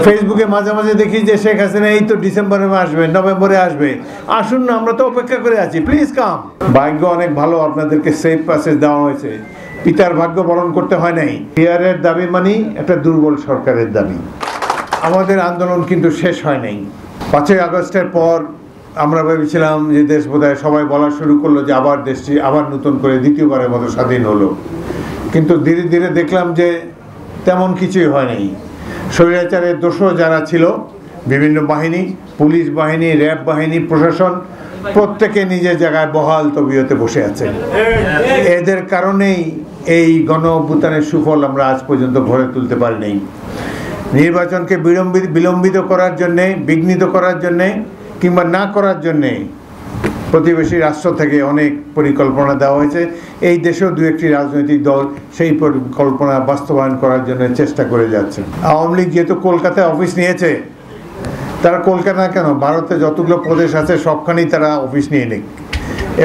ফেসবুকে মাঝে মাঝে দেখি যে শেখ হাসিনা এই তো ডিসেম্বরে আসবে, নভেম্বরে আসবে, আসুন না, আমরা তো অপেক্ষা করে আছি, প্লিজ কাম। ভাগ্য অনেক ভালো, আপনাদেরকে সেফ প্যাসেজ দেওয়া হয়েছে, পিতার ভাগ্য বরণ করতে হয় নাই। পিয়ারের দাবি মানি একটা দুর্বল সরকারের দাবি। আমাদের আন্দোলন কিন্তু শেষ হয় নাই। 5ই আগস্টের পর আমরা ভেবেছিলাম যে দেশ বোধহয় সবাই বলা শুরু করলো যে আবার দেশটি আবার নতুন করে দ্বিতীয়বারের মতো স্বাধীন হলো, কিন্তু ধীরে ধীরে দেখলাম যে তেমন কিছুই হয় নাই। স্বৈরাচারের দোষর যারা ছিল, বিভিন্ন বাহিনী, পুলিশ বাহিনী, র্যাব বাহিনী, প্রশাসন, প্রত্যেকে নিজের জায়গায় বহাল তবিয়তে বসে আছে। এদের কারণেই এই গণ অভ্যুত্থানের সুফল আমরা আজ পর্যন্ত ভরে তুলতে পারি নাই। নির্বাচনকে বিলম্বিত করার জন্যে, বিঘ্নিত করার জন্যে কিংবা না করার জন্যে প্রতিবেশী রাষ্ট্র থেকে অনেক পরিকল্পনা দেওয়া হয়েছে। এই দেশেও দু একটি রাজনৈতিক দল সেই পরিকল্পনা বাস্তবায়ন করার জন্য চেষ্টা করে যাচ্ছে। আওয়ামী লীগ যেহেতু কলকাতায় অফিস নিয়েছে, তারা কলকাতা কেন, ভারতে যতগুলো প্রদেশ আছে সবখানেই তারা অফিস নিয়ে নিক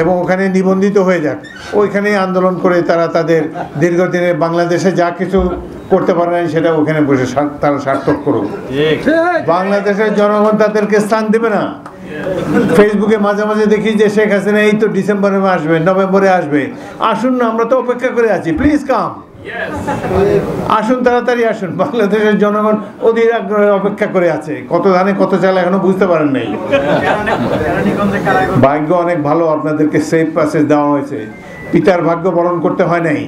এবং ওখানে নিবন্ধিত হয়ে যাক, ওইখানেই আন্দোলন করে তারা তাদের দীর্ঘদিনে বাংলাদেশে যা কিছু করতে পারে না সেটা ওখানে বসে তারা সার্থক করুক। বাংলাদেশের জনগণ তাদেরকে স্থান দেবে না। ফেসবুকে মাঝে মাঝে দেখি যে শেখ হাসিনা এই তো ডিসেম্বরে আসবে, নভেম্বরে আসবে, আসুন না, আমরা তো অপেক্ষা করে আছি, প্লিজ কাম। আসুন, তাড়াতাড়ি আসুন। বাংলাদেশের জনগণ অধীর আগ্রহে অপেক্ষা করে আছে। কত ধানে কত চাল এখনো বুঝতে পারেন নাই। ভাগ্য অনেক ভালো, আপনাদেরকে সেফ প্যাসেজ দেওয়া হয়েছে, পিতার ভাগ্য বরণ করতে হয় নাই।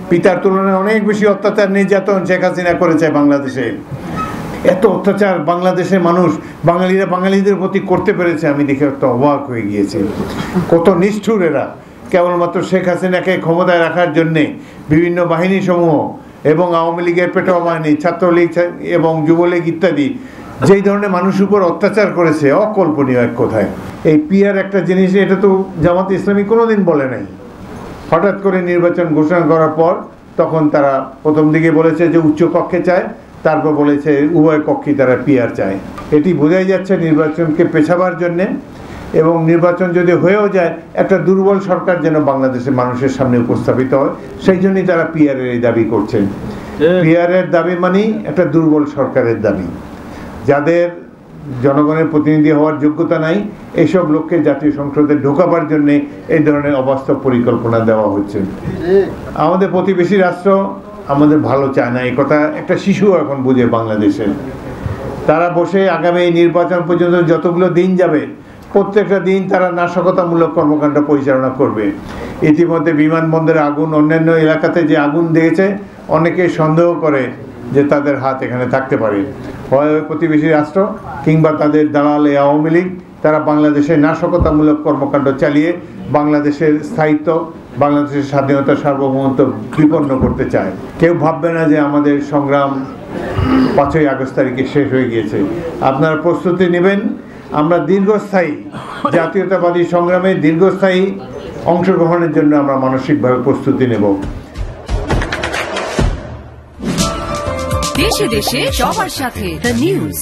পিতার তুলনায় অনেক বেশি অত্যাচার, নির্যাতন শেখ হাসিনা করেছে বাংলাদেশে। এত অত্যাচার বাংলাদেশের মানুষ, বাঙালিরা বাঙালিদের প্রতি করতে পেরেছে, আমি দেখে একটা অবাক হয়ে গিয়েছি। কত নিষ্ঠুর এরা! কেবলমাত্র শেখ হাসিনাকে ক্ষমতায় রাখার জন্যে বিভিন্ন বাহিনী সমূহ এবং আওয়ামী লীগের পেটোয়া বাহিনী, ছাত্রলীগ এবং যুবলীগ ইত্যাদি যেই ধরনের মানুষের উপর অত্যাচার করেছে, অকল্পনীয় এক কথায়। এই পিয়ার একটা জিনিস, এটা তো জামাত ইসলামী কোনোদিন বলে নাই। হঠাৎ করে নির্বাচন ঘোষণা করার পর তখন তারা প্রথম দিকে বলেছে যে উচ্চ কক্ষে চায়, তারপর বলেছে উভয় কক্ষেই তারা পিয়ার চায়। এটি বোঝাই যাচ্ছে নির্বাচনকে পেছাবার জন্যে, এবং নির্বাচন যদি হয়েও যায় একটা দুর্বল সরকার যেন বাংলাদেশের মানুষের সামনে উপস্থাপিত হয়, সেই জন্যই তারা পিয়ারের এই দাবি করছেন। পিয়ারের দাবি মানি একটা দুর্বল সরকারের দাবি। যাদের জনগণের প্রতিনিধি হওয়ার যোগ্যতা নাই, এইসব লোককে জাতীয় সংসদে ঢোকাবার জন্যে এই ধরনের অবাস্তব পরিকল্পনা দেওয়া হচ্ছে। আমাদের প্রতিবেশী রাষ্ট্র আমাদের ভালো চায় না, এই কথা একটা শিশু এখন বুঝে বাংলাদেশে। তারা বসে আগামী এই নির্বাচন পর্যন্ত যতগুলো দিন যাবে, প্রত্যেকটা দিন তারা নাশকতামূলক কর্মকাণ্ড পরিচালনা করবে। ইতিমধ্যে বিমানবন্দরে আগুন, অন্যান্য এলাকাতে যে আগুন দিয়েছে, অনেকে সন্দেহ করে যে তাদের হাত এখানে থাকতে পারে। হয় প্রতিবেশী রাষ্ট্র কিংবা তাদের দালাল আওয়ামী লীগ, তারা বাংলাদেশে নাশকতামূলক কর্মকাণ্ড চালিয়ে বাংলাদেশের স্থায়িত্ব, বাংলাদেশের স্বাধীনতা, সার্বভৌমত্ব বিপন্ন করতে চায়। কেউ ভাববে না যে আমাদের সংগ্রাম 5ই আগস্ট তারিখে শেষ হয়ে গিয়েছে। আপনারা প্রস্তুতি নেবেন। আমরা দীর্ঘস্থায়ী জাতীয়তাবাদী সংগ্রামে দীর্ঘস্থায়ী অংশগ্রহণের জন্য আমরা মানসিকভাবে প্রস্তুতি নেব। দেশে দেশে সবার সাথে দ্য নিউজ।